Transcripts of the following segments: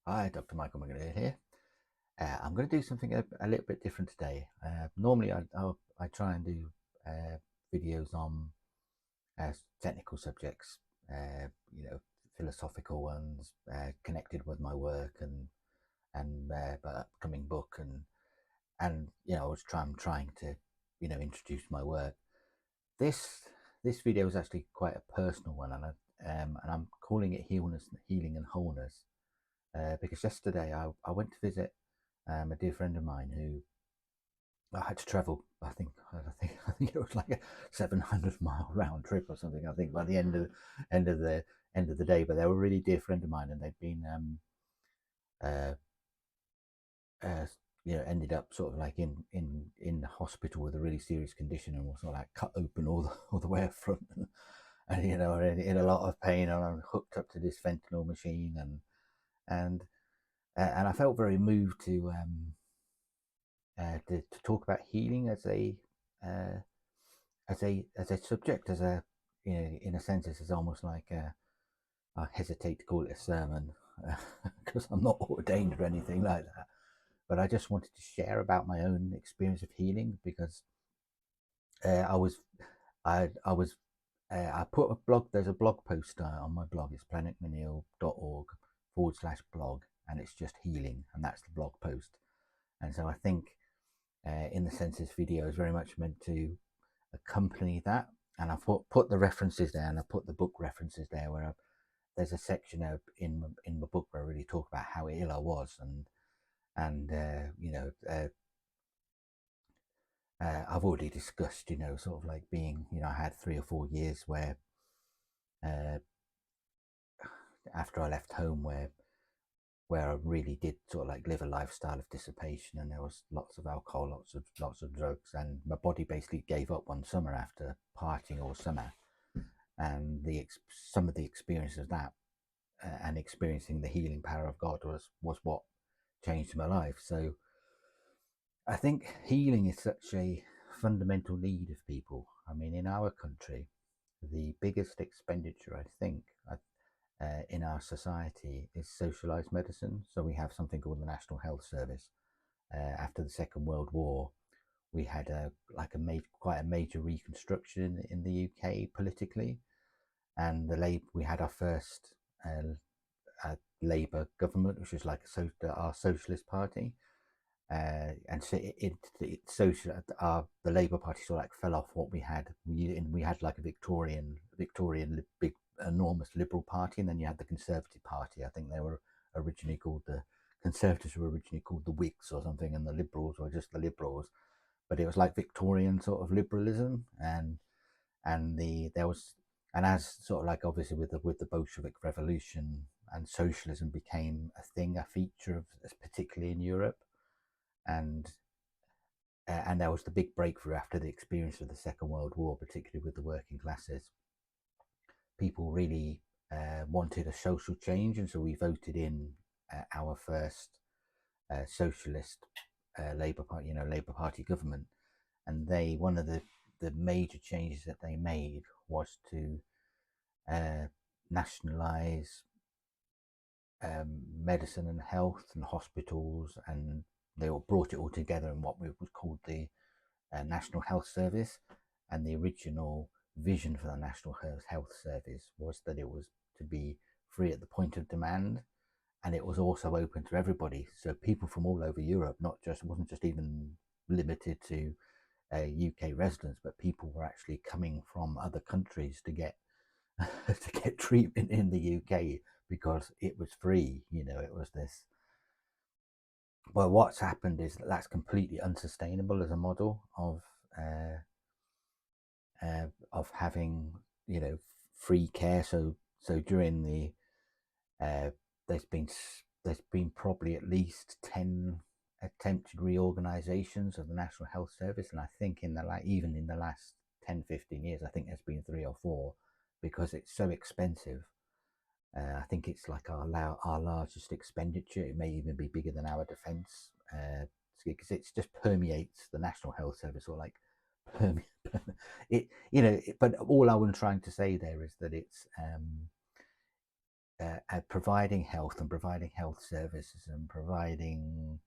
Hi, Dr. Michael McGill here. I'm going to do something a little bit different today. Normally, I try and do uh, videos on technical subjects, uh, you know, philosophical ones, connected with my work and my upcoming book, and I was trying to introduce my work. This this video is actually quite a personal one, and I'm calling it Healing and Wholeness. Because yesterday I went to visit a dear friend of mine who I had to travel. I think it was like a 700-mile round trip or something. I think by the end of the end of the day, but they were a really dear friend of mine, and they'd been uh, uh, ended up sort of like in the hospital with a really serious condition, and was sort of like cut open all the way up front, and in a lot of pain, and I'm hooked up to this fentanyl machine, and and I felt very moved to talk about healing uh, as a subject, as a in a sense, this is almost like I hesitate to call it a sermon because I'm not ordained or anything like that. But I just wanted to share about my own experience of healing because I was I was I put a blog. There's a blog post on my blog. It's planetmanil.org/blog, and it's just healing, and that's the blog post. And so I think, in the sense, this video is very much meant to accompany that. And I put the references there, and I put the book references there, there's a section in the book where I really talk about how ill I was, and I've already discussed, sort of like being, I had 3 or 4 years where uh, after I left home where I really did sort of like live a lifestyle of dissipation, and there was lots of alcohol, lots of drugs, and my body basically gave up one summer after partying all summer, and some of the experience of that, and experiencing the healing power of God was what changed my life. So I think healing is such a fundamental need of people. I mean, in our country, the biggest expenditure, I think, in our society is socialized medicine. So we have something called the National Health Service. After the Second World War, we had quite a major reconstruction in the UK politically, and we had our first Labour government, which was like our socialist party. And so the Labour Party sort of like fell off what we had. We had like a Victorian big enormous Liberal Party, and then you had the Conservative Party. I think they were originally called the Conservatives were originally called the Whigs or something, and the Liberals were just the Liberals. But it was like Victorian sort of liberalism, and there was, and as sort of like obviously with the Bolshevik Revolution, and socialism became a thing, a feature of, particularly in Europe, and and there was the big breakthrough after the experience of the Second World War, particularly with the working classes. People really wanted a social change, and so we voted in our first socialist Labour Party government, and one of the major changes that they made was to uh, nationalise medicine and health and hospitals, and they all brought it all together in what was called the National Health Service. And the original vision for the National Health Service was that it was to be free at the point of demand, and it was also open to everybody. So people from all over Europe, wasn't just even limited to UK residents, but people were actually coming from other countries to get to get treatment in the UK because it was free. It was this. Well, what's happened is that's completely unsustainable as a model of having free care. So during uh, there's been there's been probably at least 10 attempted reorganizations of the National Health Service, and I think even in the last 10-15 years, I think there's been 3 or 4, because it's so expensive. I think it's like our largest expenditure. It may even be bigger than our defence, because it just permeates the National Health Service, or like permeate it. But all I was trying to say there is that providing health and providing health services and providing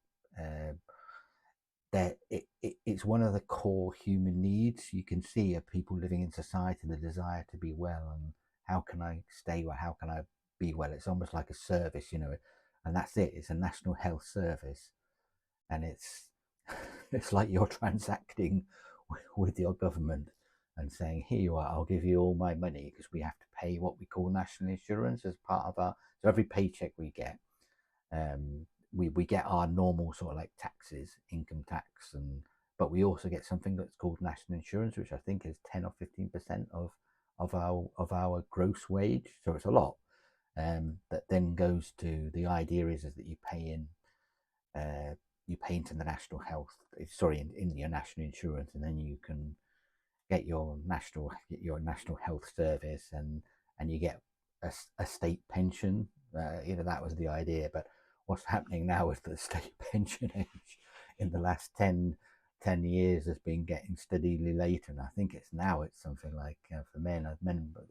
that it's one of the core human needs. You can see of people living in society the desire to be well, and how can I stay well, how can I be well. It's almost like a service, you know, and that's it. It's a national health service, and it's it's like you're transacting with your government and saying, here you are, I'll give you all my money, because we have to pay what we call national insurance as part of our, so every paycheck we get, we get our normal sort of like taxes, income tax, and but we also get something that's called national insurance, which I think is 10 or 15% of our gross wage. So it's a lot. That then goes to, the idea is that you pay into the national health, sorry, in your national insurance, and then you can get your national health service, and you get a state pension. You know, that was the idea. But what's happening now is the state pension age in the last 10 years has been getting steadily later, and I think it's something like, for men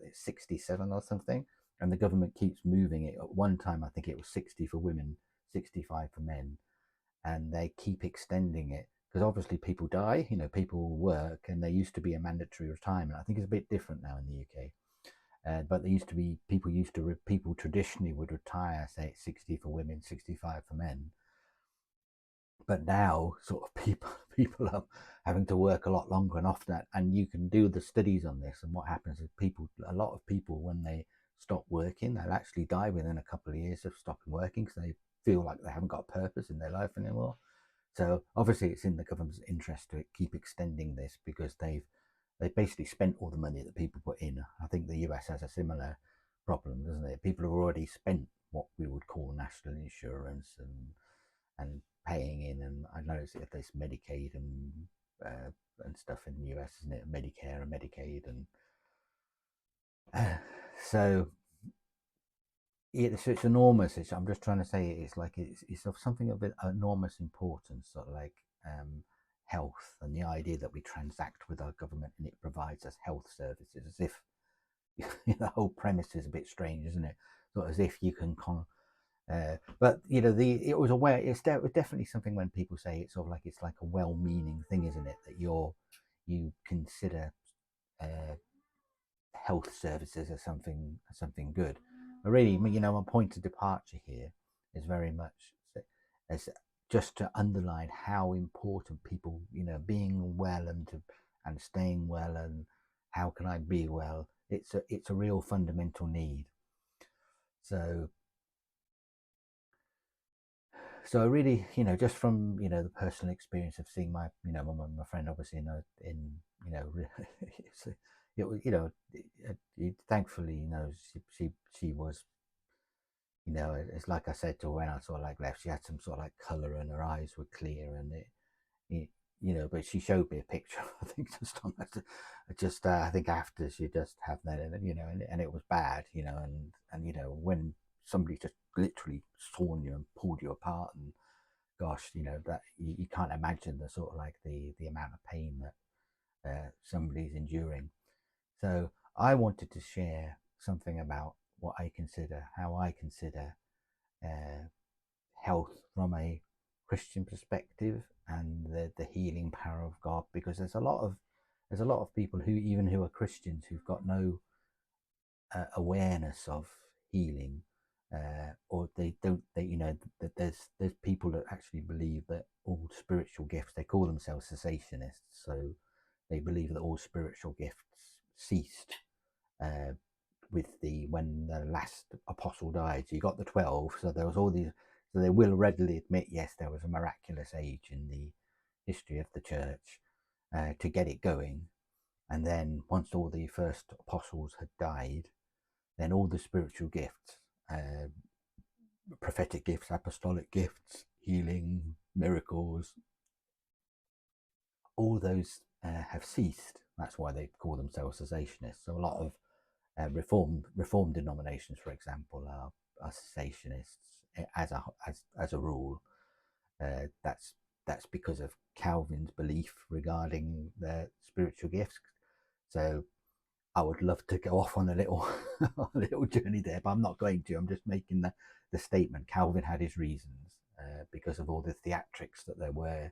it's 67 or something, and the government keeps moving it. At one time I think it was 60 for women, 65 for men, and they keep extending it because obviously people die, you know, people work, and there used to be a mandatory retirement. I think it's a bit different now in the UK. But there used to be people traditionally would retire, say at 60 for women, 65 for men. But now, sort of people are having to work a lot longer and often, and you can do the studies on this. And what happens is a lot of people, when they stop working, they'll actually die within a couple of years of stopping working, because they feel like they haven't got a purpose in their life anymore. So obviously, it's in the government's interest to keep extending this, because they've basically spent all the money that people put in. I think the US has a similar problem, doesn't it? People have already spent what we would call national insurance and paying in, and I notice if there's Medicaid and stuff in the US, isn't it? Medicare and Medicaid, and so it's enormous. I'm just trying to say it's like it's of something of enormous importance, sort of like health, and the idea that we transact with our government and it provides us health services, as if the whole premise is a bit strange, isn't it? Sort of as if you can but you know, it was a way. It's definitely something when people say it's sort of like, it's like a well-meaning thing, isn't it? That you consider health services as something good. But really, you know, my point of departure here is very much as just to underline how important people, you know, being well and staying well, and how can I be well. It's a real fundamental need. So I really, you know, just from, you know, the personal experience of seeing my, you know, my friend, obviously in you know, it was, you know, thankfully, you know, she was, you know, it's like I said to her when I sort of like left, she had some sort of like color and her eyes were clear, and it you know, but she showed me a picture, I think just on that, just I think after she just had that, and you know, and it was bad, you know, and you know, when somebody just literally sawn you and pulled you apart, and gosh, you know, that you can't imagine the sort of like the amount of pain that somebody's enduring. So I wanted to share something about how I consider uh, health from a Christian perspective, and the healing power of God, because there's a lot of people who are Christians who've got no awareness of healing, or they don't, you know, that there's people that actually believe that all spiritual gifts, they call themselves cessationists, so they believe that all spiritual gifts ceased with when the last apostle died. So you got the 12, so there was all these, so they will readily admit, yes, there was a miraculous age in the history of the church to get it going. And then once all the first apostles had died, then all the spiritual gifts, prophetic gifts, apostolic gifts, healing, miracles, all those have ceased. That's why they call themselves cessationists. So a lot of reformed denominations, for example, are cessationists as a rule. That's because of Calvin's belief regarding the spiritual gifts. So I would love to go off on a little a little journey there, but I'm not going to. I'm just making the statement. Calvin had his reasons because of all the theatrics that there were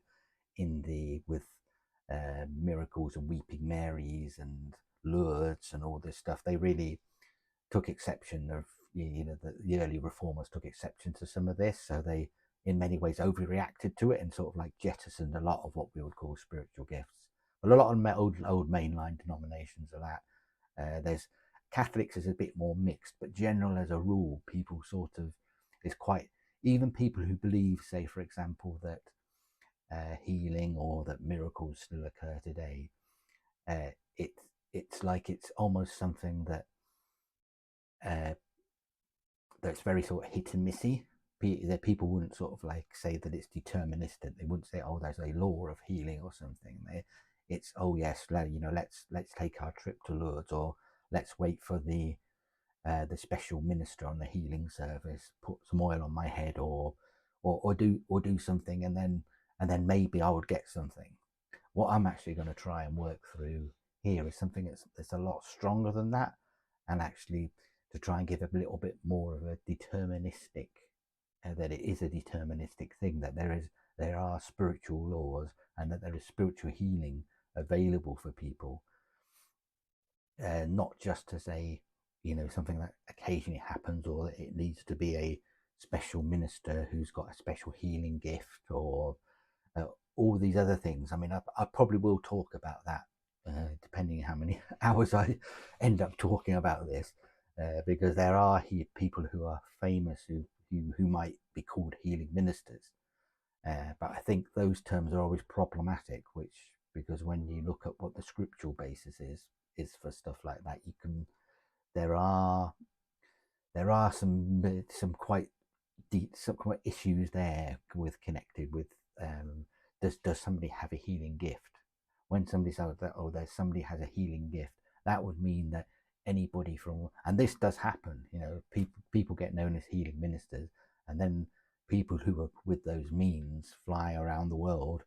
in the with miracles and weeping Marys and Lourdes and all this stuff. They really took exception of, you know, the early reformers took exception to some of this, so they in many ways overreacted to it and sort of like jettisoned a lot of what we would call spiritual gifts. But a lot of old mainline denominations are that. There's Catholics is a bit more mixed, but general as a rule, people sort of is quite, even people who believe, say for example, that healing or that miracles still occur today, uh, it it's like it's almost something that that's very sort of hit and missy. That people wouldn't sort of like say that it's deterministic. They wouldn't say, "Oh, there's a law of healing" or something. It's, "Oh yes, you know, let's take our trip to Lourdes, or let's wait for the special minister on the healing service, put some oil on my head, or do something, and then maybe I would get something." What I'm actually going to try and work through here is something that's a lot stronger than that, and actually to try and give a little bit more of a deterministic, that it is a deterministic thing, that there are spiritual laws and that there is spiritual healing available for people, not just as a, you know, something that occasionally happens, or that it needs to be a special minister who's got a special healing gift, or uh, all these other things. I mean, I probably will talk about that, depending how many hours I end up talking about this, because there are people who are famous who might be called healing ministers. But I think those terms are always problematic, because when you look at what the scriptural basis is for stuff like that, you can there are some quite deep, some quite issues there with connected with, does somebody have a healing gift? When somebody says that, "Oh, there's somebody has a healing gift," that would mean that anybody from, and this does happen, you know, people get known as healing ministers, and then people who are with those means fly around the world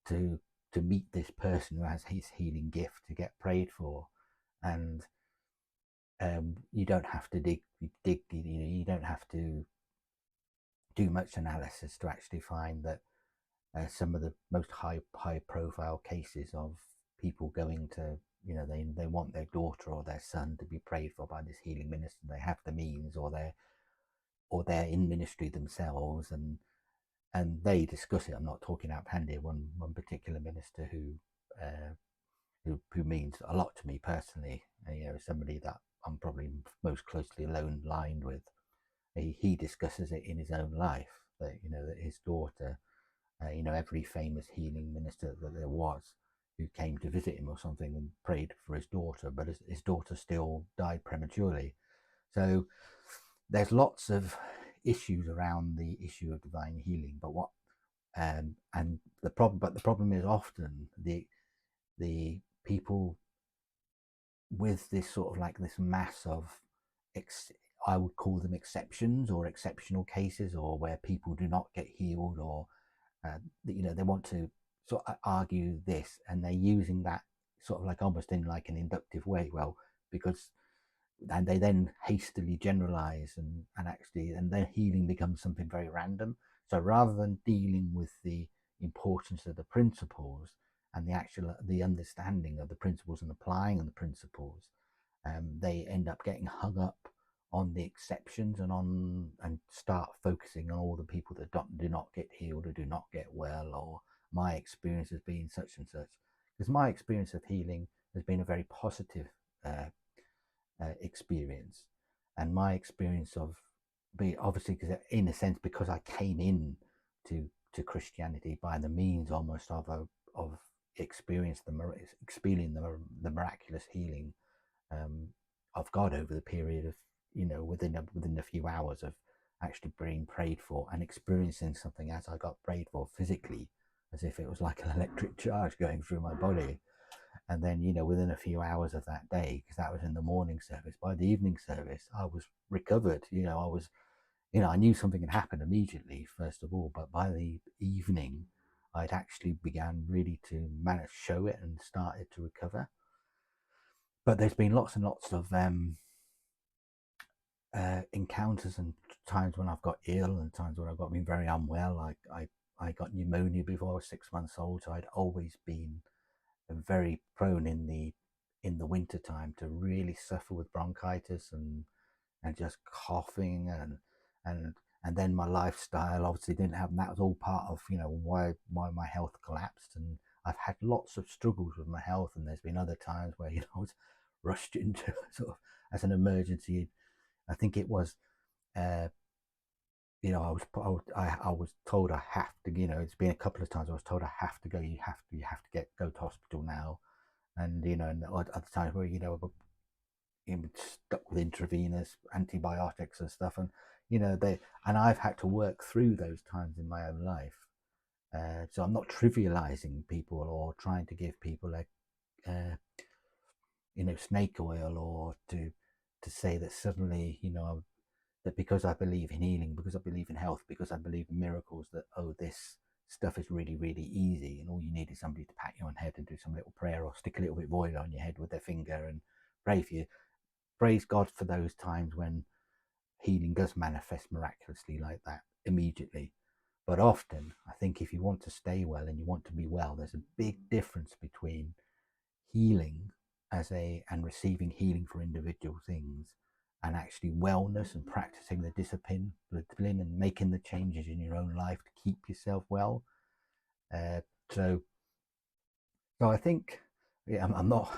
to meet this person who has his healing gift to get prayed for. And you don't have to dig, you know, you don't have to do much analysis to actually find that some of the most high profile cases of people going to, you know, they want their daughter or their son to be prayed for by this healing minister. They have the means, or they're in ministry themselves, and they discuss it. I'm not talking out hand here. One particular minister who means a lot to me personally, you know, somebody that I'm probably most closely lined with. He discusses it in his own life, that, you know, that his daughter, you know, every famous healing minister that there was who came to visit him or something and prayed for his daughter, but his daughter still died prematurely. So there's lots of issues around the issue of divine healing. But the problem is often the people with this sort of like this mass of I would call them exceptions or exceptional cases, or where people do not get healed, or you know, they want to sort of argue this, and they're using that sort of like almost in like an inductive way. Well, because and they then hastily generalize, and then healing becomes something very random. So rather than dealing with the importance of the principles and the understanding of the principles and applying the principles, they end up getting hung up on the exceptions, and start focusing on all the people that do not get healed or do not get well, or my experience has been such and such. Because my experience of healing has been a very positive experience, and my experience of obviously, because in a sense, because I came in to Christianity by the means almost of experiencing the miraculous healing of God over the period of, you know, within a few hours of actually being prayed for and experiencing something as I got prayed for physically, as if it was like an electric charge going through my body. And then, you know, within a few hours of that day, because that was in the morning service, by the evening service, I was recovered. You know, I knew something had happened immediately, first of all, but by the evening, I'd actually began really to show it and started to recover. but there's been lots and lots of encounters and times when I've got ill and times when I've been very unwell. I got pneumonia before I was 6 months old, so I'd always been very prone in the winter time to really suffer with bronchitis and just coughing and and then my lifestyle obviously didn't have, and that was all part of why my health collapsed. And I've had lots of struggles with my health, and there's been other times where I was rushed into sort of as an emergency. I think it was uh, I was told I have to, it's been a couple of times I was told I have to go, you have to go to hospital now. And and other times where stuck with intravenous antibiotics and stuff. And they and I've had to work through those times in my own life. So I'm not trivializing people or trying to give people a snake oil, or to say that suddenly that because I believe in healing, because I believe in health, because I believe in miracles, that this stuff is really, really easy, and all you need is somebody to pat you on the head and do some little prayer, or stick a little bit of oil on your head with their finger and pray for you. Praise God for those times when healing does manifest miraculously like that immediately. But often, I think if you want to stay well and you want to be well, there's a big difference between healing and receiving healing for individual things, and actually wellness and practicing the discipline and making the changes in your own life to keep yourself well. Uh, so I think, yeah, I'm not,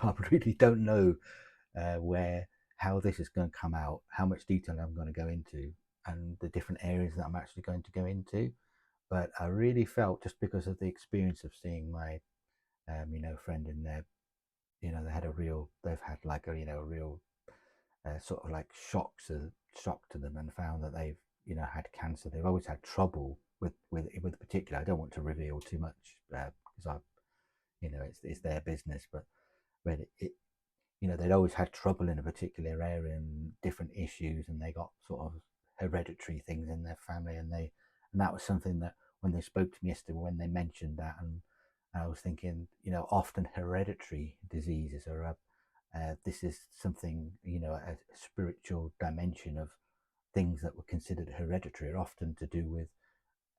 I really don't know how this is going to come out, how much detail I'm going to go into, and the different areas that I'm actually going to go into. But I really felt, just because of the experience of seeing my, friend in there, they've had like a real sort of like shock to them, and found that they've, had cancer. They've always had trouble with particular. I don't want to reveal too much because it's their business, but they'd always had trouble in a particular area and different issues, and they got sort of hereditary things in their family, and that was something that when they spoke to me yesterday, when they mentioned that, and I was thinking, often hereditary diseases are this is something, a spiritual dimension of things that were considered hereditary are often to do with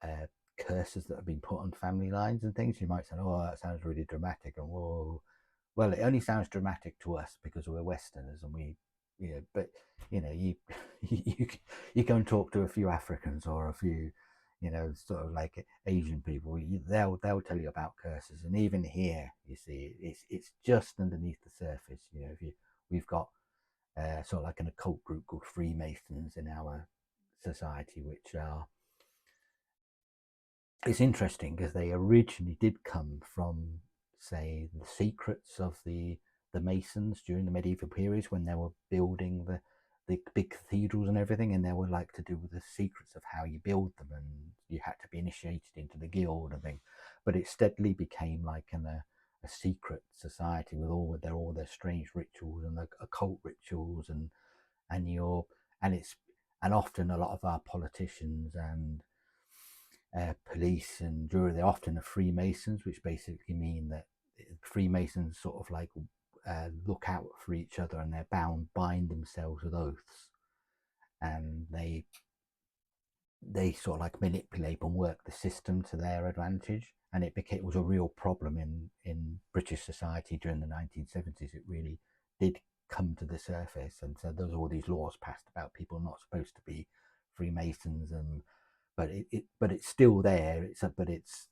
uh, curses that have been put on family lines and things. You might say, oh, that sounds really dramatic, and whoa. Well, it only sounds dramatic to us because we're Westerners, and but you you go and talk to a few Africans or a few, sort of like Asian people, they'll tell you about curses. And even here, you see, it's just underneath the surface. We've got sort of like an occult group called Freemasons in our society, which are, it's interesting because they originally did come from, say, the secrets of the Masons during the medieval periods, when they were building the big cathedrals and everything, and they were like to do with the secrets of how you build them, and you had to be initiated into the guild and thing. But it steadily became like a secret society with all their strange rituals and the occult rituals, and your and it's and often a lot of our politicians and police and jury, they often are Freemasons, which basically mean that Freemasons sort of like look out for each other, and they're bind themselves with oaths, and they sort of like manipulate and work the system to their advantage. And it was a real problem in British society during the 1970s. It really did come to the surface, and so there was all these laws passed about people not supposed to be Freemasons, and but it's still there. But it's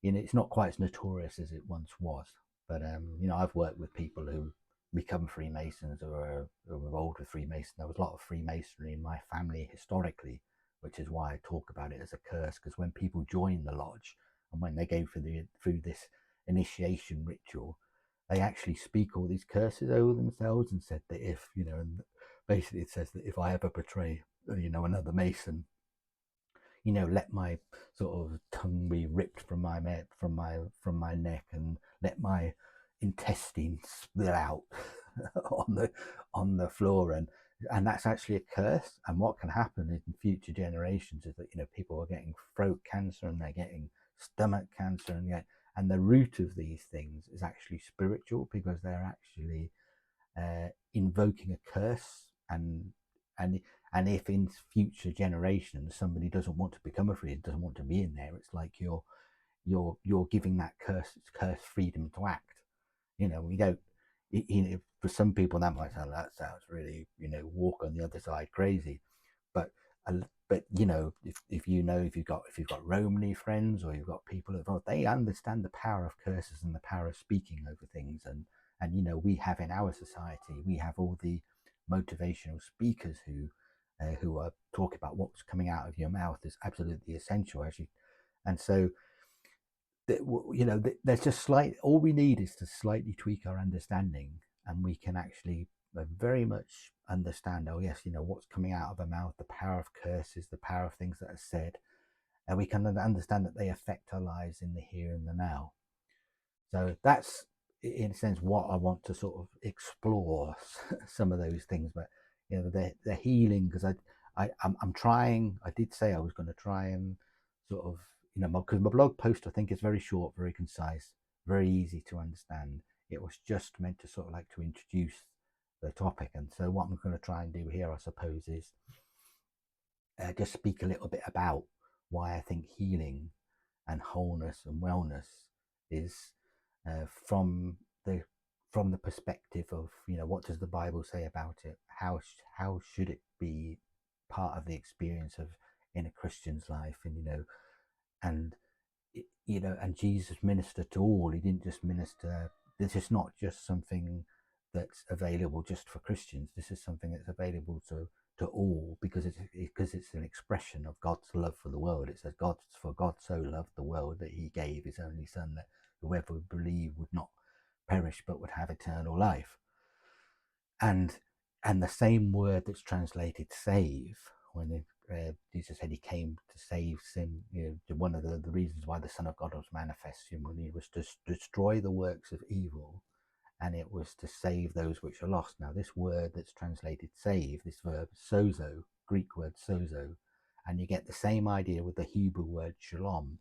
it's not quite as notorious as it once was. But I've worked with people who become Freemasons, or are involved with Freemasons. There was a lot of Freemasonry in my family historically, which is why I talk about it as a curse. Because when people join the lodge, and when they go through this initiation ritual, they actually speak all these curses over themselves, and said that if and basically it says that if I ever betray another Mason, let my sort of tongue be ripped from my neck, and let my intestines spill out on the floor, and that's actually a curse. And what can happen in future generations is that people are getting throat cancer, and they're getting stomach cancer, and the root of these things is actually spiritual, because they're actually invoking a curse, and and if in future generations somebody doesn't want to become a priest, doesn't want to be in there, it's like you're giving that curse freedom to act. We don't. For some people that might sound, that sounds really, walk on the other side crazy, but but if you've got Romany friends, or you've got people involved, they understand the power of curses and the power of speaking over things, and we have in our society, we have all the motivational speakers who are talking about what's coming out of your mouth is absolutely essential, actually. And so there's just all we need is to slightly tweak our understanding, and we can actually very much understand, oh yes, what's coming out of our mouth, the power of curses, the power of things that are said, and we can understand that they affect our lives in the here and the now. So that's, in a sense, what I want to sort of explore some of those things. But the healing, because I'm trying. I did say I was going to try and sort of, because my blog post, I think, is very short, very concise, very easy to understand. It was just meant to sort of like to introduce the topic. And so what I'm going to try and do here, I suppose, is just speak a little bit about why I think healing and wholeness and wellness is from the perspective of, what does the Bible say about it? How should it be part of the experience of in a Christian's life? And and Jesus ministered to all. He didn't just minister. This is not just something that's available just for Christians. This is something that's available to all, because it's an expression of God's love for the world. It says, for God so loved the world that he gave his only son, that whoever would believe would not perish but would have eternal life. And the same word that's translated save, when Jesus said he came to save sin, one of the reasons why the Son of God was manifest, when he was to destroy the works of evil, and it was to save those which are lost. Now, this word that's translated save, this verb sozo, Greek word sozo, and you get the same idea with the Hebrew word shalom,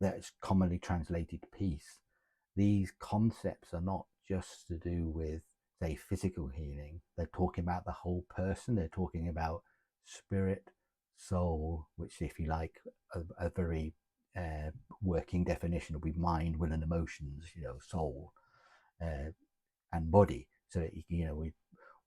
that's commonly translated peace. These concepts are not just to do with, say, physical healing. They're talking about the whole person. They're talking about spirit, soul, which, if you like, a very working definition will be mind, will, and emotions. Soul and body. So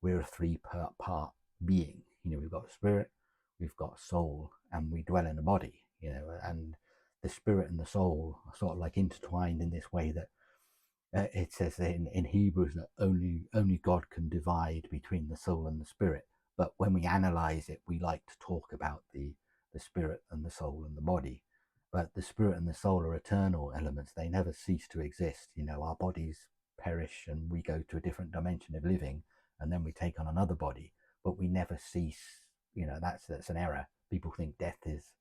we're a three-part being. We've got spirit, we've got soul, and we dwell in a body. And the spirit and the soul are sort of like intertwined in this way that it says in Hebrews that only God can divide between the soul and the spirit. But when we analyze it, we like to talk about the spirit and the soul and the body. But the spirit and the soul are eternal elements. They never cease to exist. Our bodies perish and we go to a different dimension of living, and then we take on another body, but we never cease. That's an error. People think death is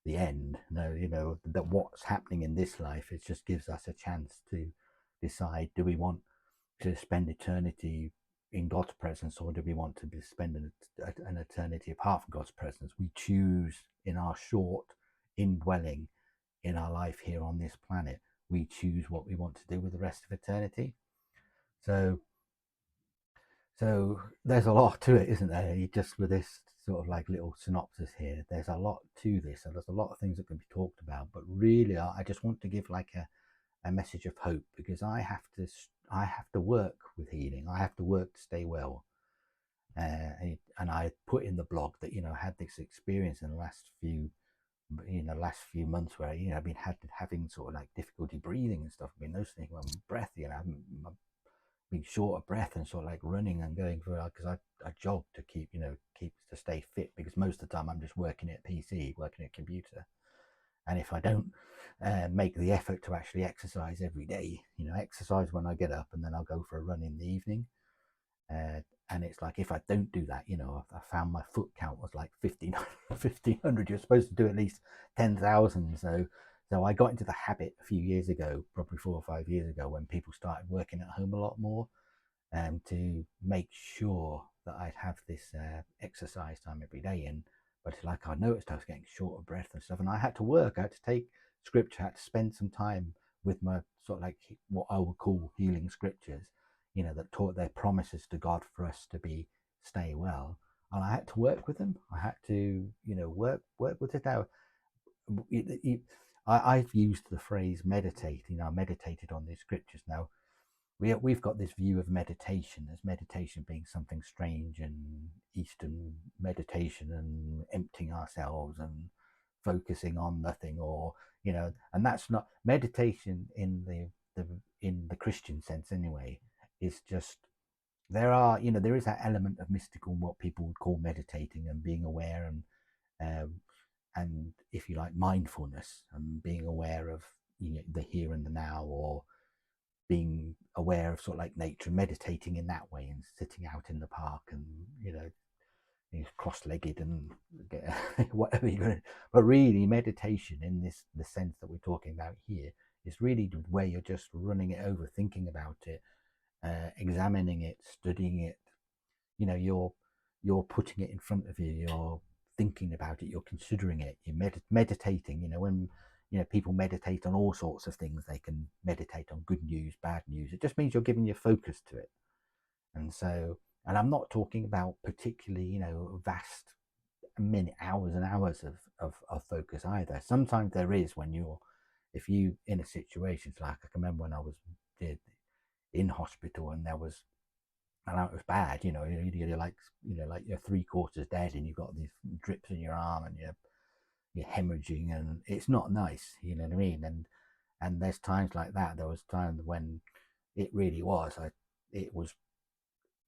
the end. No, that what's happening in this life, it just gives us a chance to decide, do we want to spend eternity in God's presence, or do we want to spend an eternity apart from God's presence? We choose in our short indwelling in our life here on this planet. We choose what we want to do with the rest of eternity. So there's a lot to it, isn't there? Just with this sort of like little synopsis here, there's a lot to this, and there's a lot of things that can be talked about. But really, I just want to give like a message of hope, because I have to work with healing. I have to work to stay well. And I put in the blog that I had this experience in the last few months where I've been having sort of like difficulty breathing and stuff. I mean, those things, my breath, I've been short of breath and sort of like running and going for, because I jog to keep to stay fit, because most of the time I'm just working at PC, working at a computer. And if I don't make the effort to actually exercise every day, exercise when I get up, and then I'll go for a run in the evening. And it's like, if I don't do that, I found my foot count was like 1,500. You're supposed to do at least 10,000. So I got into the habit a few years ago, probably 4 or 5 years ago, when people started working at home a lot more, to make sure that I'd have this exercise time every day. But it's like, I noticed I was getting short of breath and stuff, and I had to work. I had to take scripture. I had to spend some time with my sort of like what I would call healing scriptures, that taught their promises to God for us to stay well. And I had to work with them. I had to, work with it. Now, I've used the phrase meditate. I meditated on these scriptures. Now, we've got this view of meditation as meditation being something strange and Eastern meditation and emptying ourselves and focusing on nothing, or and that's not meditation in the Christian sense anyway. Is just there is that element of mystical, what people would call meditating and being aware, and if you like, mindfulness and being aware of the here and the now, or being aware of sort of like nature, meditating in that way, and sitting out in the park and cross-legged and whatever you're going to. But really, meditation in the sense that we're talking about here is really where you're just running it over, thinking about it, examining it, studying it. You're putting it in front of you. You're thinking about it. You're considering it. You're meditating. When people meditate on all sorts of things. They can meditate on good news, bad news. It just means you're giving your focus to it. And I'm not talking about particularly, vast hours and hours of focus either. Sometimes there is if you in a situation, like I can remember when I was in hospital, and it was bad, you're like you're 3/4 dead, and you've got these drips in your arm, and you're hemorrhaging, and it's not nice, you know what I mean? And there's times like that. There was times when it really was, it was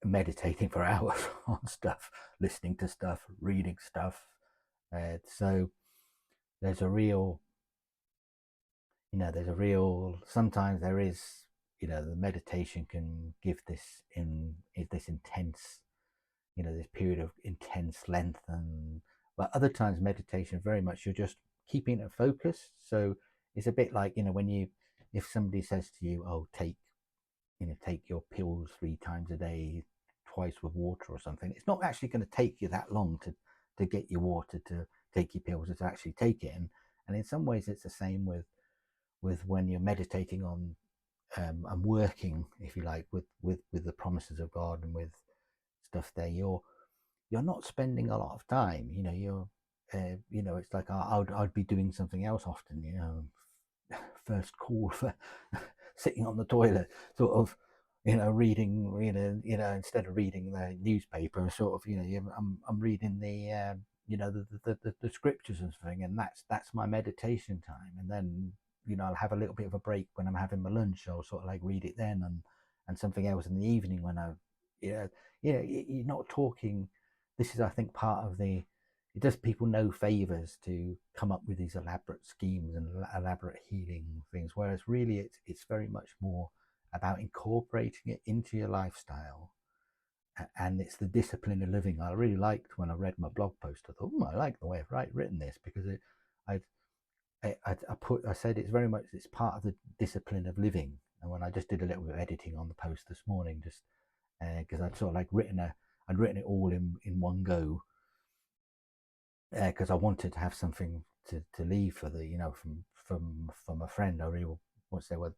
meditating for hours on stuff, listening to stuff, reading stuff. So there's a real, sometimes there is, the meditation can give this intense, this period of intense length. But other times meditation, very much you're just keeping it focused. So it's a bit like, if somebody says to you, oh, take your pills 3 times a day, twice with water or something, it's not actually going to take you that long to get your water, to take your pills, or to actually take it. And in some ways it's the same with when you're meditating on and working, if you like, with the promises of God and with stuff there. You're not spending a lot of time, it's like I'd be doing something else often, first call for sitting on the toilet, sort of, reading, instead of reading the newspaper, sort of, I'm reading the the scriptures and something, and that's my meditation time. And then I'll have a little bit of a break when I'm having my lunch. I'll sort of like read it then, and something else in the evening when you're not talking. This is, I think, part of it does people no favors to come up with these elaborate schemes and elaborate healing things, whereas really it's very much more about incorporating it into your lifestyle. And it's the discipline of living. I really liked when I read my blog post. I thought, I like the way I've written this, because I said it's part of the discipline of living. And when I just did a little bit of editing on the post this morning, just because I'd sort of like I'd written it all in one go, because I wanted to have something to leave for the from a friend. I really want to say, well,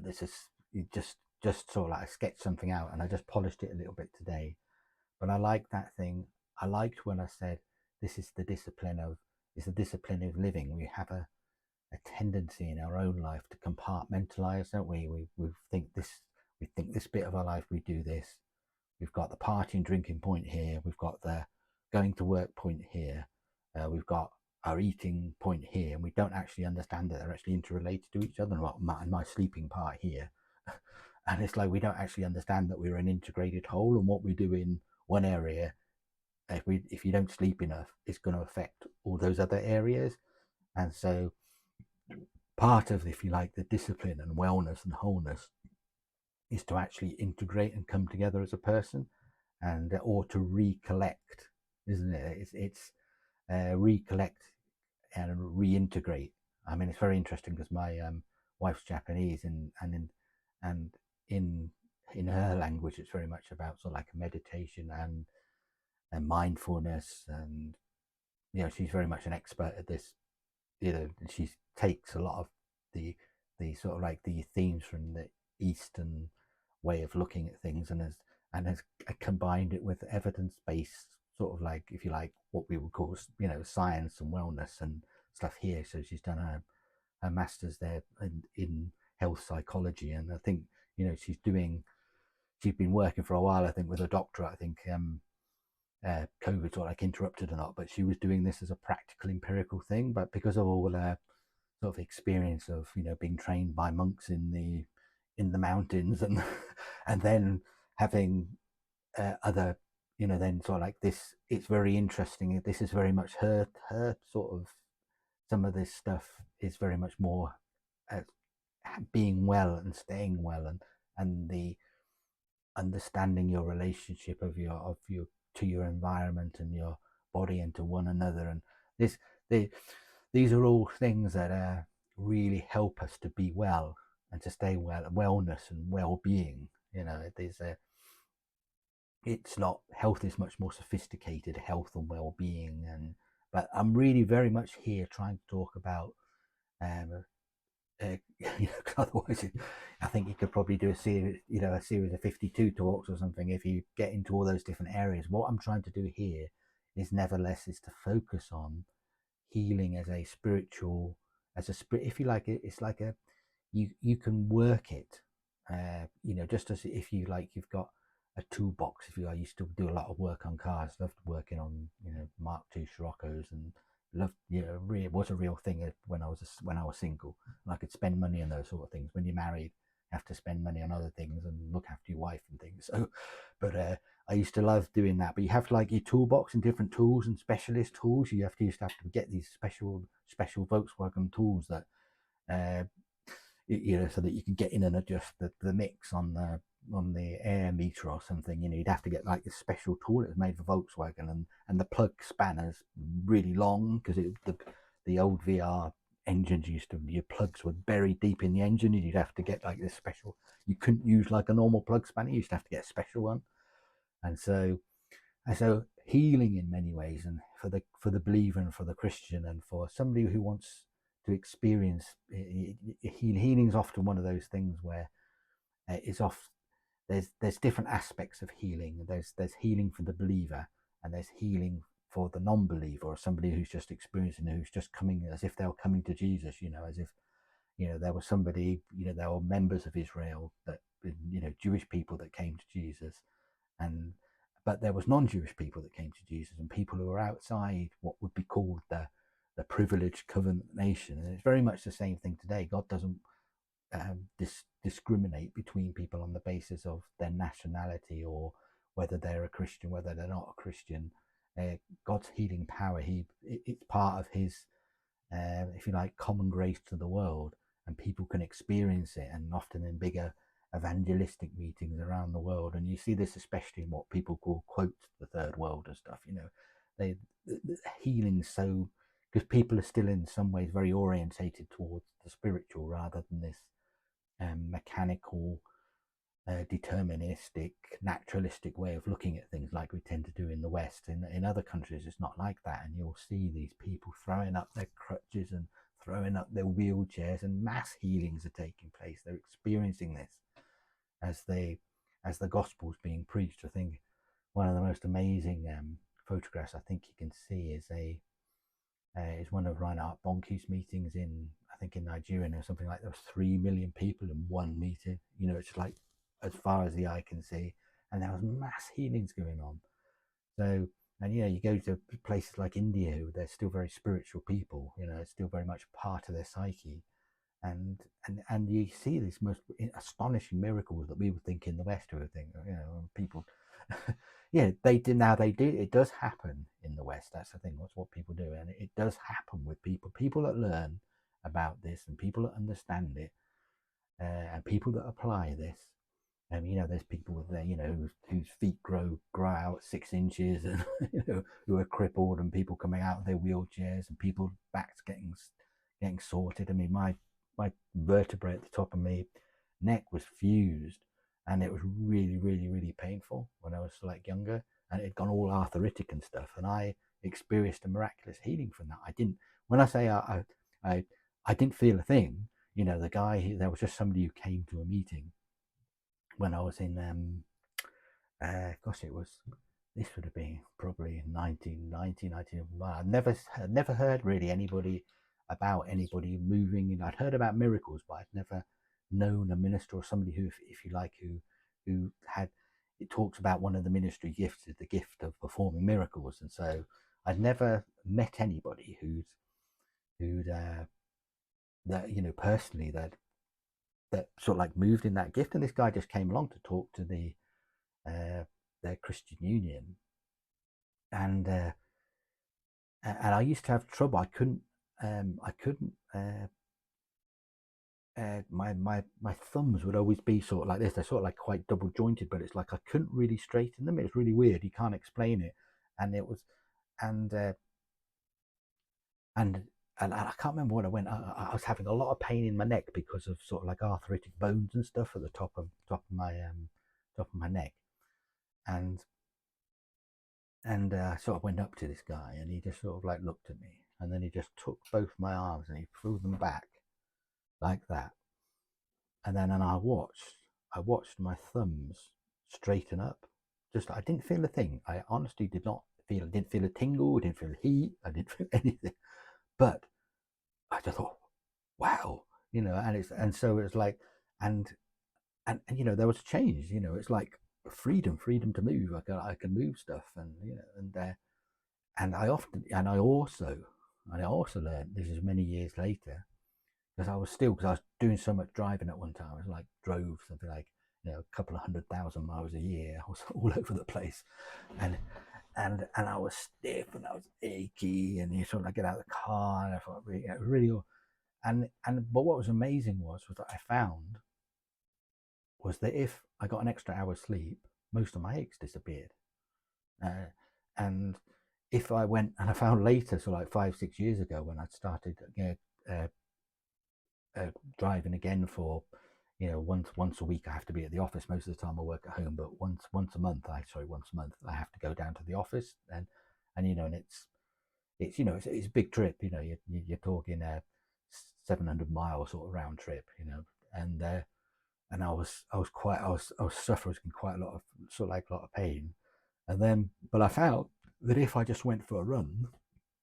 this is just sort of like I sketched something out, and I just polished it a little bit today. But I liked that thing. I liked when I said this is the discipline of living. We have a tendency in our own life to compartmentalize, don't we? We think this bit of our life we do this. We've got the party and drinking point here. We've got the going to work point here. We've got our eating point here, and we don't actually understand that they're actually interrelated to each other. And my sleeping part here, and it's like we don't actually understand that we're an integrated whole, and what we do in one area, if you don't sleep enough, it's going to affect all those other areas. And so part of, if you like, the discipline and wellness and wholeness is to actually integrate and come together as a person, and or to recollect, isn't it? It's recollect and reintegrate. I mean, it's very interesting because my wife's Japanese, and in her language, it's very much about sort of like a meditation and mindfulness, and she's very much an expert at this. She takes a lot of the sort of like the themes from the Eastern way of looking at things, and has combined it with evidence-based sort of, like, if you like, what we would call, science and wellness and stuff here. So she's done her master's there in health psychology, and I think she's been working for a while, I think, with a doctorate. I think COVID sort of like interrupted or not, but she was doing this as a practical empirical thing. But because of all her sort of experience of being trained by monks in the mountains, and and then having other then sort of like this, it's very interesting. This is very much her sort of, some of this stuff is very much more being well and staying well, and the understanding your relationship of your to your environment and your body and to one another. And these are all things that really help us to be well and to stay well. Wellness and well-being, it's not, health is much more sophisticated, health and well-being. But I'm really very much here trying to talk about otherwise I think you could probably do a series of 52 talks or something if you get into all those different areas. What I'm trying to do here is nevertheless is to focus on healing as a spiritual, if you like, it's like you can work it, just as if you like, you've got a toolbox. If I used to do a lot of work on cars, loved working on Mark II Scirocco's, and loved, it was a real thing when I was single, and I could spend money on those sort of things. When you're married, you have to spend money on other things and look after your wife and things. So, but I used to love doing that. But you have like your toolbox and different tools and specialist tools. You used to get these special Volkswagen tools that so that you can get in and adjust the mix on the air meter or something. You'd have to get like this special tool. It was made for Volkswagen, and the plug spanner's really long, because the old VR engines your plugs were buried deep in the engine, and you'd have to get like this special, you couldn't use like a normal plug spanner, you used to have to get a special one. And so healing in many ways, and for the believer and for the Christian and for somebody who wants to experience healing, is often one of those things where there's different aspects of healing. There's healing for the believer, and there's healing for the non-believer, or somebody who's just experiencing, who's just coming, as if they were coming to Jesus, as if there was somebody, there were members of Israel, that Jewish people that came to Jesus, but there was non-Jewish people that came to Jesus, and people who were outside what would be called the privileged covenant nation. And it's very much the same thing today. God doesn't discriminate between people on the basis of their nationality, or whether they're a Christian, whether they're not a Christian. God's healing power, it's part of his, if you like, common grace to the world, and people can experience it, and often in bigger evangelistic meetings around the world. And you see this especially in what people call, quote, the third world and stuff. The healing, so because people are still in some ways very orientated towards the spiritual, rather than this mechanical, deterministic, naturalistic way of looking at things like we tend to do in the West. In other countries, it's not like that, and you'll see these people throwing up their crutches and throwing up their wheelchairs, and mass healings are taking place. They're experiencing this as the gospel's being preached. I think one of the most amazing photographs I think you can see is one of Reinhard Bonnke's meetings in Nigeria, or something like, there was 3 million people in one meeting. It's like as far as the eye can see, and there was mass healings going on. So, and you go to places like India, who they're still very spiritual people. It's still very much part of their psyche, and you see these most astonishing miracles that we would think in the West, who would think, people. Yeah, they do now. They do. It does happen in the West. That's the thing. That's what people do, and it does happen with people that learn about this, and people that understand it, and people that apply this. There's people with their, whose feet grow out 6 inches, and who are crippled, and people coming out of their wheelchairs, and people backs getting sorted. I mean, my vertebrae at the top of my neck was fused, and it was really, really, really painful when I was like younger, and it had gone all arthritic and stuff. And I experienced a miraculous healing from that. I didn't. When I say I didn't feel a thing. The guy, there was just somebody who came to a meeting, when I was in gosh, this would have been probably in 1990, well, I'd never heard really anybody about anybody moving. I'd heard about miracles, but I'd never known a minister or somebody who, if you like, who had, it talks about one of the ministry gifts is the gift of performing miracles. And so I'd never met anybody who'd that, personally, that sort of like moved in that gift. And this guy just came along to talk to their Christian Union, and I used to have trouble. I couldn't. My thumbs would always be sort of like this. They're sort of like quite double jointed, but it's like I couldn't really straighten them. It was really weird. You can't explain it, and it was, and and I can't remember what I went. I was having a lot of pain in my neck because of sort of like arthritic bones and stuff at the top of my neck, and I sort of went up to this guy, and he just sort of like looked at me, and then he just took both my arms and he threw them back like that, and then I watched my thumbs straighten up. Just I didn't feel a thing. I honestly did not feel. I didn't feel a tingle. I didn't feel heat. I didn't feel anything. But I just thought, wow, and so it's like, and there was a change. It's like freedom to move. I can move stuff, and and I also learned, this is many years later, because I was doing so much driving at one time. I was like drove something like a couple of 100,000 miles a year. I was all over the place, and I was stiff and I was achy, and you sort of like get out of the car, and I thought really, but what was amazing was that I found was that if I got an extra hour's sleep, most of my aches disappeared. And if I went, and I found later, so like 5-6 years ago, when I'd started driving again for, once a week I have to be at the office. Most of the time I work at home, but once a month I have to go down to the office, and and it's a big trip. You're talking 700 miles sort of round trip, and I was suffering quite a lot of sort of like a lot of pain. And then, but I found that if I just went for a run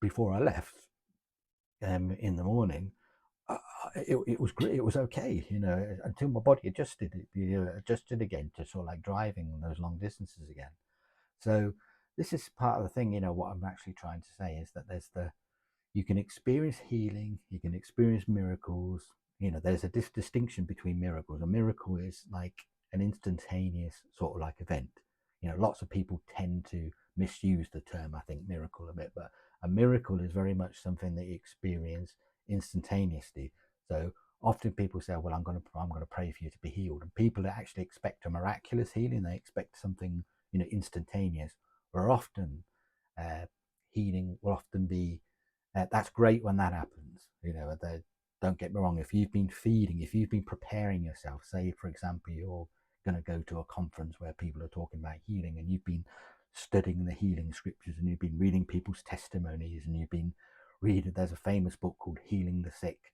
before I left in the morning, it was great. It was okay, until my body adjusted again to sort of like driving those long distances again. So this is part of the thing. What I'm actually trying to say is that you can experience healing, you can experience miracles. There's a distinction between miracles. A miracle is like an instantaneous sort of like event. Lots of people tend to misuse the term, I think, miracle a bit, but a miracle is very much something that you experience instantaneously. So often people say, well, I'm going to pray for you to be healed, and people that actually expect a miraculous healing, they expect something instantaneous. Or often healing will often be that's great when that happens. Don't get me wrong. If you've been preparing yourself, say for example you're going to go to a conference where people are talking about healing, and you've been studying the healing scriptures, and you've been reading people's testimonies, and you've been reading, there's a famous book called Healing the Sick,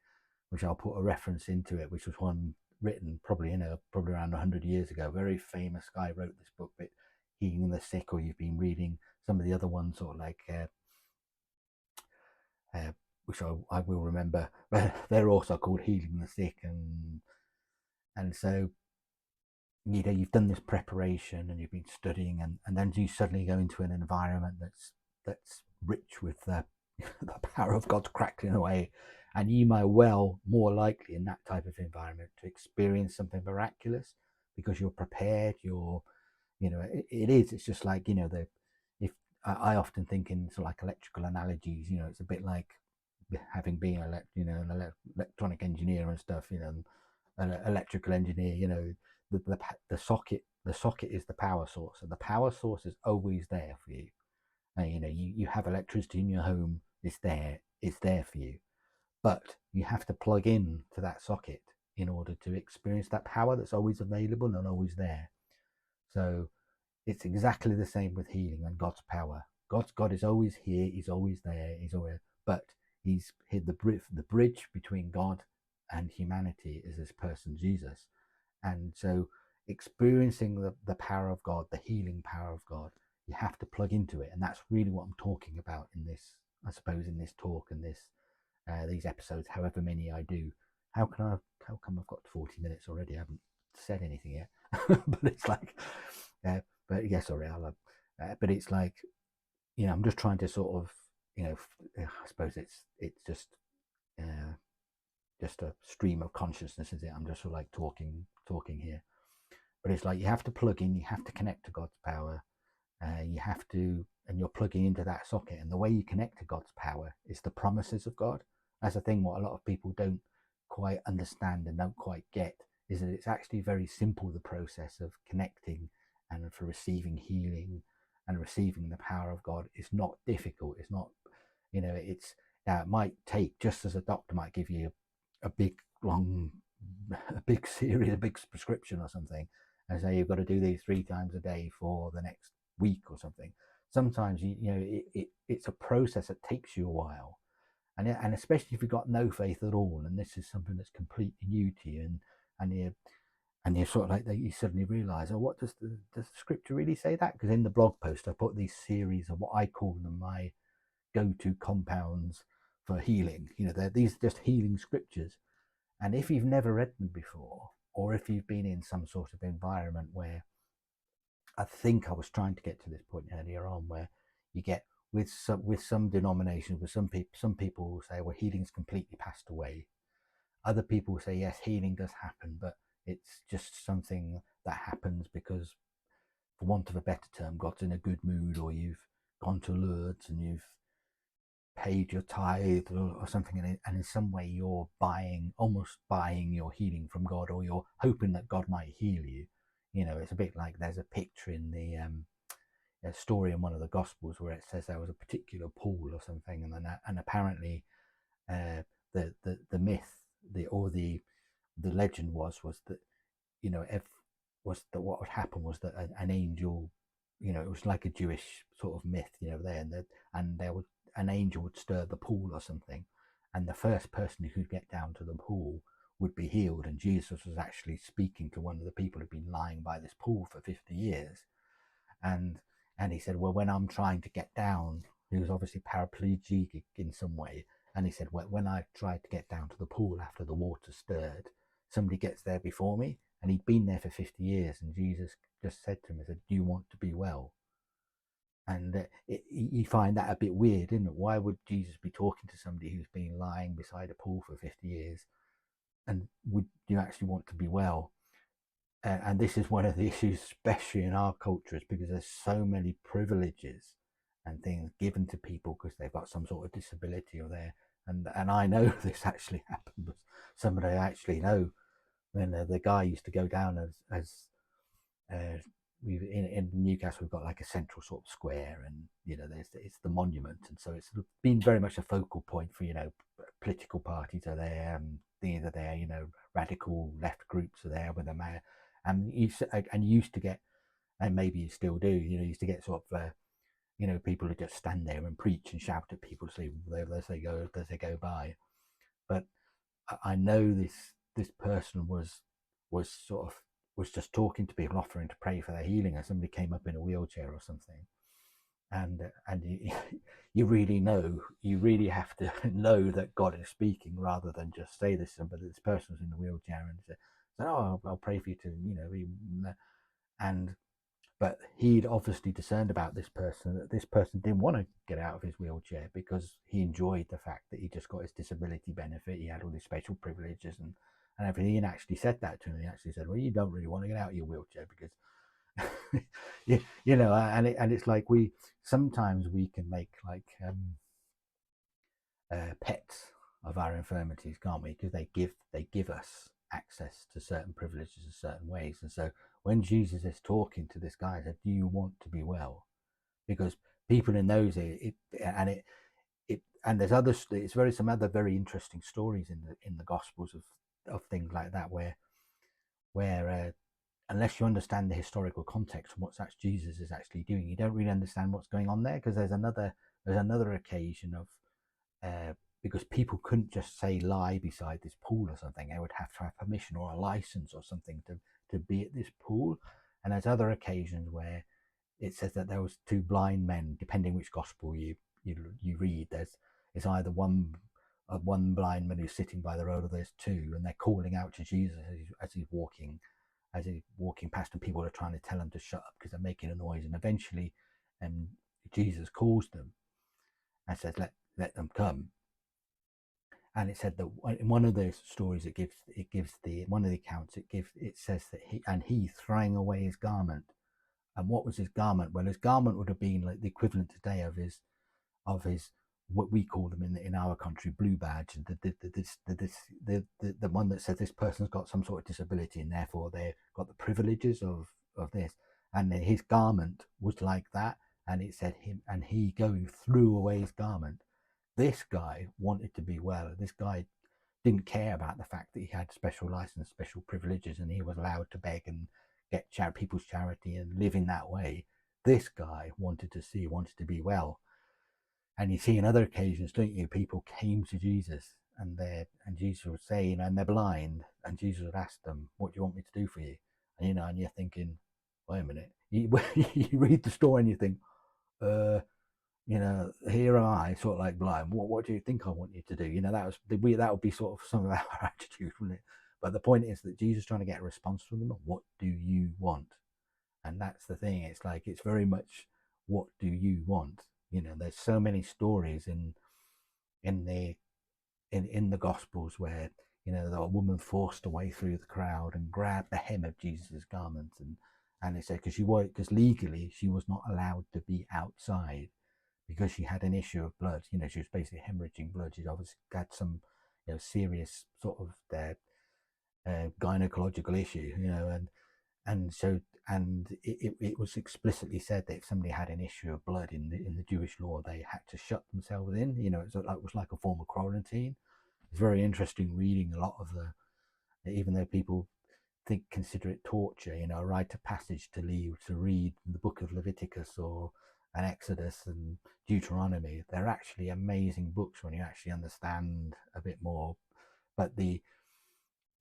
which I'll put a reference into it, which was one written probably around 100 years ago. Very famous guy wrote this book, but Healing the Sick. Or you've been reading some of the other ones, sort of like which I will remember, but they're also called Healing the Sick. And so you've done this preparation, and you've been studying, and then you suddenly go into an environment that's rich with the power of God's crackling away, and you may well more likely in that type of environment to experience something miraculous, because you're prepared. It's just like if I often think in sort of like electrical analogies. It's a bit like having been an electronic engineer and stuff, an electrical engineer. The socket is the power source, and the power source is always there for you. And you have electricity in your home. It's there for you, but you have to plug in to that socket in order to experience that power that's always available and always there. So it's exactly the same with healing and God's power. God is always here. He's always there. But he's hid the bridge between God and humanity is this person Jesus. And so experiencing the power of God, the healing power of God, you have to plug into it. And that's really what I'm talking about in this, I suppose, in this talk and this these episodes, however many I do. How come I've got 40 minutes already? I haven't said anything yet. But it's like, but yeah, sorry, but it's like, I'm just trying to sort of, I suppose it's just a stream of consciousness, is it? I'm just sort of like talking here. But it's like you have to plug in, you have to connect to God's power, you have to, and you're plugging into that socket. And the way you connect to God's power is the promises of God. That's the thing, what a lot of people don't quite understand and don't quite get, is that it's actually very simple, the process of connecting and for receiving healing and receiving the power of God. It's not difficult. It's not, it's, it might take, just as a doctor might give you a big series, a big prescription or something, and say you've got to do these 3 times a day for the next week or something. Sometimes it's a process that takes you a while, and especially if you've got no faith at all, and this is something that's completely new to you, and you're sort of like that, you suddenly realize, oh, what does the scripture really say that? Because in the blog post I put these series of what I call them my go-to compounds for healing. They're these just healing scriptures. And if you've never read them before, or if you've been in some sort of environment where, I think I was trying to get to this point earlier on, where you get with some denominations, with some people will say, well, healing's completely passed away. Other people say, yes, healing does happen, but it's just something that happens because, for want of a better term, God's in a good mood, or you've gone to Lourdes and you've paid your tithe or something, and in some way you're almost buying your healing from God, or you're hoping that God might heal you. It's a bit like there's a picture in the story in one of the Gospels where it says there was a particular pool or something, and apparently the myth, the legend was that, what would happen was that an angel, it was like a Jewish sort of myth, an angel would stir the pool or something, and the first person who could get down to the pool would be healed. And Jesus was actually speaking to one of the people who'd been lying by this pool for 50 years. And he said, well, when I'm trying to get down, he was obviously paraplegic in some way. And he said, well, when I tried to get down to the pool after the water stirred, somebody gets there before me. And he'd been there for 50 years. And Jesus just said to him, he said, do you want to be well? And you find that a bit weird, isn't it? Why would Jesus be talking to somebody who's been lying beside a pool for 50 years? And would you actually want to be well? And this is one of the issues, especially in our culture, is because there's so many privileges and things given to people because they've got some sort of disability or there. And I know this actually happened with somebody I actually know, when the guy used to go down as in Newcastle, we've got like a central sort of square, and it's the monument, and so it's been very much a focal point for political parties are there, things are there, radical left groups are there with a mayor, and you used to get, and maybe you still do, used to get sort of people who just stand there and preach and shout at people as they go by. But I know this person was sort of was just talking to people, offering to pray for their healing, and somebody came up in a wheelchair or something, and you really have to know that God is speaking, rather than just say this. But this person's in the wheelchair and said, "Oh, I'll pray for you to and." But he'd obviously discerned about this person, that this person didn't want to get out of his wheelchair because he enjoyed the fact that he just got his disability benefit. He had all these special privileges and everything. And actually said that to him. He actually said, well, you don't really want to get out of your wheelchair because, and it's like sometimes we can make like pets of our infirmities, can't we? Because they give us access to certain privileges in certain ways. And so when Jesus is talking to this guy, he said, do you want to be well? Because people in those and there's some other very interesting stories in the Gospels of things like that, where unless you understand the historical context and what Jesus is actually doing, you don't really understand what's going on there. Because there's another occasion of because people couldn't just say lie beside this pool or something. They would have to have permission or a license or something to be at this pool. And there's other occasions where it says that there was two blind men, depending which gospel you read. It's either one blind man who's sitting by the road, or there's two, and they're calling out to Jesus as he's walking past, and people are trying to tell him to shut up because they're making a noise. And eventually, Jesus calls them and says, "Let them come." And it said that in one of the stories, it gives one of the accounts, it says that he throwing away his garment. And what was his garment? Well, his garment would have been like the equivalent today of his what we call them in our country, blue badge, the one that says this person's got some sort of disability and therefore they've got the privileges of this. And his garment was like that, and it said he going threw away his garment. This guy wanted to be well. This guy didn't care about the fact that he had special license, special privileges, and he was allowed to beg and get people's charity and live in that way. This guy wanted to be well. And you see in other occasions, don't you, people came to Jesus and Jesus would say, and they're blind, and Jesus would ask them, "What do you want me to do for you?" And and you're thinking, wait a minute. You read the story and you think, here am I, sort of like blind. What do you think I want you to do? That would be sort of some of our attitude, wouldn't it? But the point is that Jesus is trying to get a response from them. What do you want? And that's the thing. It's like, it's very much, what do you want? There's so many stories in the Gospels where the woman forced her way through the crowd and grabbed the hem of Jesus' garment, and they said because legally she was not allowed to be outside, because she had an issue of blood. She was basically hemorrhaging blood. She'd obviously had some serious sort of gynecological issue, and it was explicitly said that if somebody had an issue of blood in the Jewish law, they had to shut themselves in. It was like a form of quarantine. It's very interesting reading a lot of even though people consider it torture, write a passage to read the book of Leviticus or an Exodus and Deuteronomy. They're actually amazing books when you actually understand a bit more. But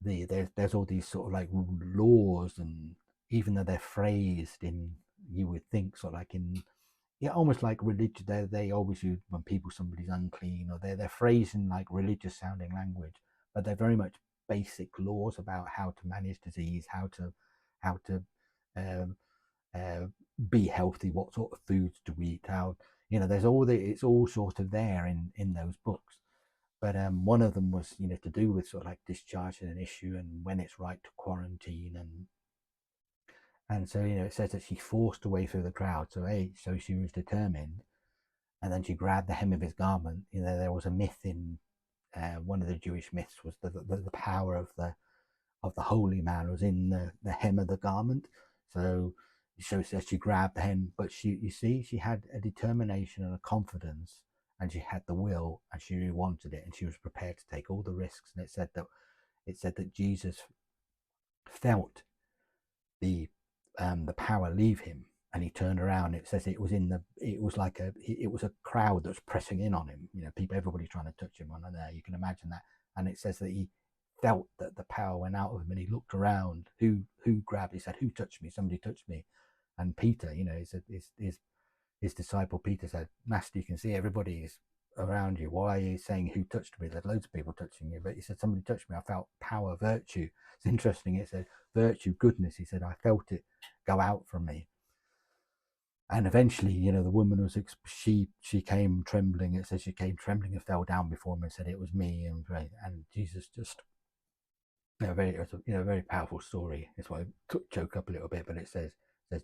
there's all these sort of like laws, and even though they're phrased in, you would think sort of like in, almost like religion. They always use when somebody's unclean, or they're phrased in like religious sounding language, but they're very much basic laws about how to manage disease, how to be healthy, what sort of foods to eat, how there's it's all sort of there in those books. But one of them was to do with sort of like discharging an issue and when it's right to quarantine, and so it says that she forced her way through the crowd. So she was determined, and then she grabbed the hem of his garment. There was a myth in one of the Jewish myths was the power of the holy man was in the hem of the garment. So she grabbed the hem, but she had a determination and a confidence, and she had the will, and she really wanted it, and she was prepared to take all the risks. And it said that Jesus felt the power leave him, and he turned around. It says it was a crowd that was pressing in on him. Everybody trying to touch him on there. You can imagine that. And it says that he felt that the power went out of him, and he looked around. Who grabbed? He said, "Who touched me? Somebody touched me." And Peter, he said, his disciple Peter said, "Master, you can see everybody's around you. Why are you saying who touched me? There's loads of people touching you." But he said, "Somebody touched me. I felt power, virtue." It's interesting. It said virtue, goodness. He said, "I felt it go out from me." And eventually, the woman was, she came trembling. It says she came trembling and fell down before him and said, "It was me." And Jesus just, very powerful story. That's why I choke up a little bit, but it says,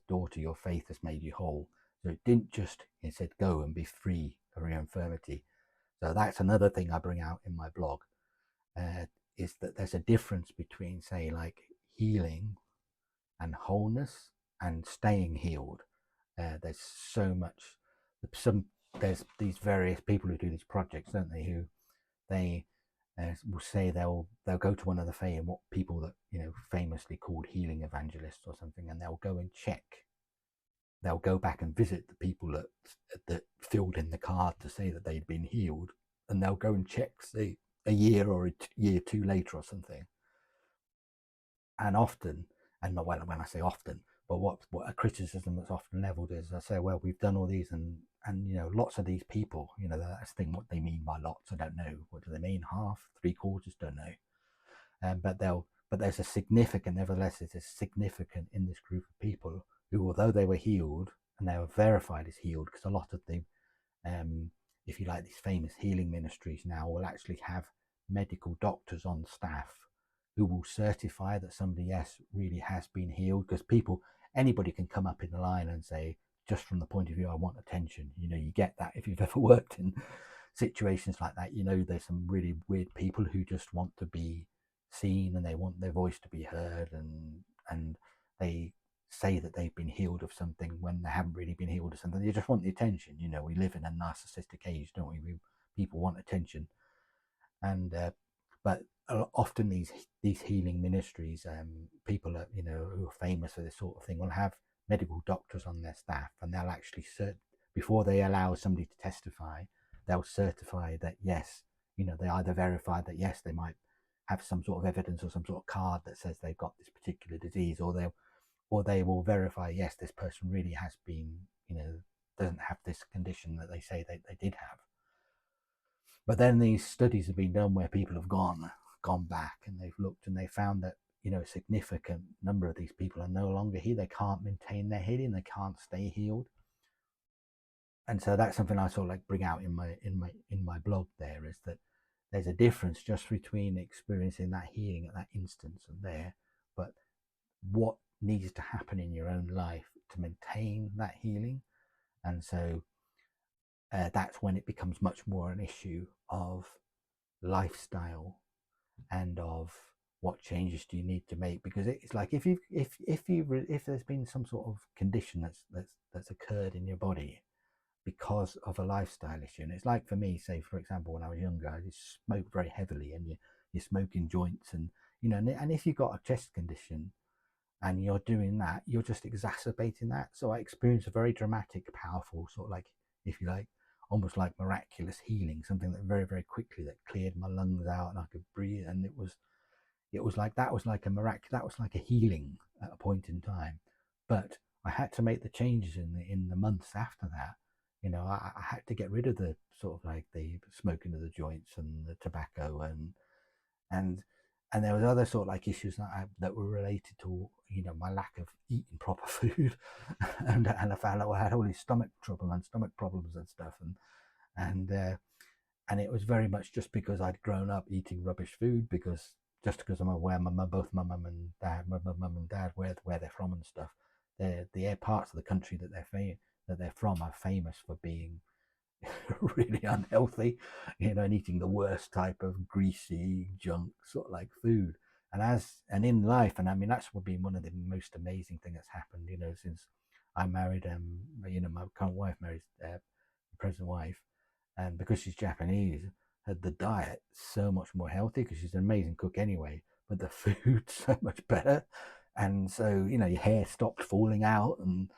"Daughter, your faith has made you whole." So it didn't just, it said, "Go and be free of your infirmity." So that's another thing I bring out in my blog, is that there's a difference between, say, like healing and wholeness and staying healed. There's so much, there's these various people who do these projects, don't they, who they will say they'll go to one of the people that famously called healing evangelists or something, and they'll go and check. They'll go back and visit the people that filled in the card to say that they'd been healed, and they'll go and check, say, a year or a year too later or something. And often, And not, well, when I say often, but what a criticism that's often leveled is, I say, well, we've done all these, and lots of these people, that's the thing, what they mean by lots, I don't know. What do they mean? Half, three quarters, don't know. But there's a significant, nevertheless, there's a significant in this group of people who, although they were healed and they were verified as healed, because a lot of the, if you like, these famous healing ministries now will actually have medical doctors on staff who will certify that somebody, yes, really has been healed. Because anybody can come up in the line and say, just from the point of view, I want attention. You get that if you've ever worked in situations like that. There's some really weird people who just want to be seen, and they want their voice to be heard, and they say that they've been healed of something when they haven't really been healed of something. They just want the attention. We live in a narcissistic age, don't we? People want attention. And but often these healing ministries, people are, who are famous for this sort of thing, will have medical doctors on their staff, and they'll actually before they allow somebody to testify, they'll certify that yes, they either verify that yes, they might have some sort of evidence or some sort of card that says they've got this particular disease, or they will verify, yes, this person really has been, doesn't have this condition that they say they did have. But then these studies have been done where people have gone back, and they've looked, and they found that, a significant number of these people are no longer healed. They can't maintain their healing. They can't stay healed. And so that's something I sort of like bring out in my blog there, is that there's a difference just between experiencing that healing at that instance and there, but what needs to happen in your own life to maintain that healing. And so that's when it becomes much more an issue of lifestyle and of what changes do you need to make. Because it's like if there's been some sort of condition that's occurred in your body because of a lifestyle issue, and it's like, for me, say for example, when I was younger, I just smoked very heavily, and you're smoking joints, and and if you've got a chest condition and you're doing that, you're just exacerbating that. So I experienced a very dramatic, powerful sort of like, if you like, almost like miraculous healing, something that very, very quickly that cleared my lungs out and I could breathe. And it was like, that was like a miracle, that was like a healing at a point in time. But I had to make the changes in the months after that. I had to get rid of the sort of like the smoking of the joints and the tobacco, and there was other sort of like issues that were related to my lack of eating proper food, and I found out I had all these stomach problems and stuff, and it was very much just because I'd grown up eating rubbish food, because I'm aware both my mum and dad, where they're from and stuff, the parts of the country that they're from are famous for being really unhealthy, and eating the worst type of greasy junk sort of like food. And in life, and I mean, that's been one of the most amazing thing that's happened, since I married, my current wife married the present wife, and because she's Japanese, had the diet so much more healthy, because she's an amazing cook anyway, but the food so much better. And so, your hair stopped falling out, and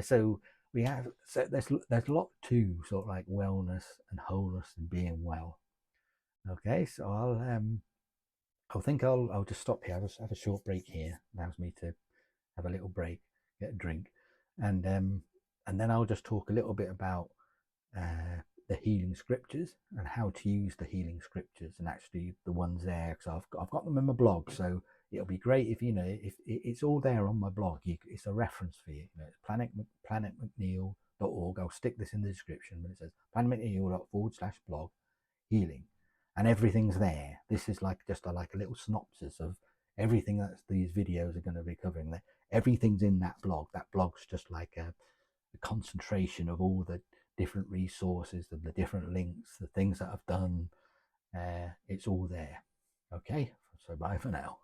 so there's a lot to sort of like wellness and wholeness and being well. Okay, so I'll just stop here. I'll just have a short break here. Allows me to have a little break, get a drink, and then I'll just talk a little bit about the healing scriptures and how to use the healing scriptures, and actually the ones there, because I've got them in my blog. So it'll be great if if it's all there on my blog. It's a reference for you. It's planetmcneil.org. I'll stick this in the description, but it says planetmcneil.org/blog healing, and everything's there. This is like just like a little synopsis of everything that these videos are going to be covering. Everything's in that blog. That blog's just like a concentration of all the different resources, the different links, the things that I've done. It's all there. Okay, so bye for now.